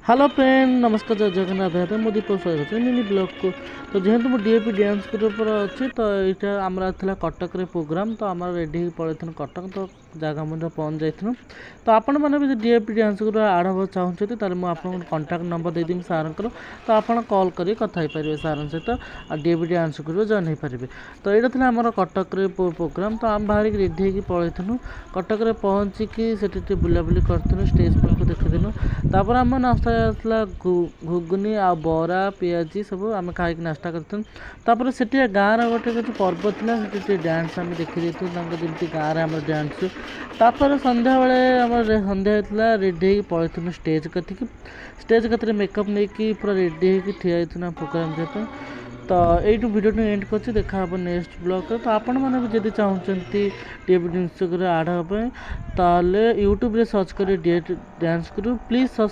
Hello friend, नमस्कार, जय जगन्नाथ। भाई मो दीपक स्वागत है मिनी ब्लॉग को। तो जेहेतु मो डीएपी डांस ग्रुप पर अच्छी, तो यहाँ आमर था कटक रे प्रोग्राम। तो आम रेडी पलैन कटक, तो जगह मध्य पहुँच जाइए। तो आपण मैंने भी डीएपी डांस ग्रुप आड हाँ चाहते तो मुझे आपको कंटाक्ट नंबर देदेवी सार को। तो आप कॉल कर कथा पारे सार सहित डीएपी डांस ग्रुप जॉइन हो पारे। तो यहाँ था आम कटक रे प्रोग्राम। तो आम बाहर रेडी होकर पलैनु कटक रे पहुँचिकी से बुलाबुली करूँ, स्टेज पाक देखीदेलु। तापर आम नास्ता आसला घुगुनी आ बरा पियाजी सब आम खाई नास्ता करते। तापर से गाँव गोटे जो पर्व था से डांस आम देखी जमी गाँव में डांस। तापर संध्या बेले आम संध्या होता रेडी पलैनु स्टेज कति। स्टेज कति मेकअप नहीं कि पूरा रेडी होकर ठिया होता प्रोग्राम जाए। तो यू वीडियो एंड कर देखा नेक्स्ट ब्लॉग। तो आपण मैंने भी जब चाहते डीएपी डांस आड हाँ, यूट्यूब सर्च कर डांस ग्रुप प्लीज सब्सक्राइब।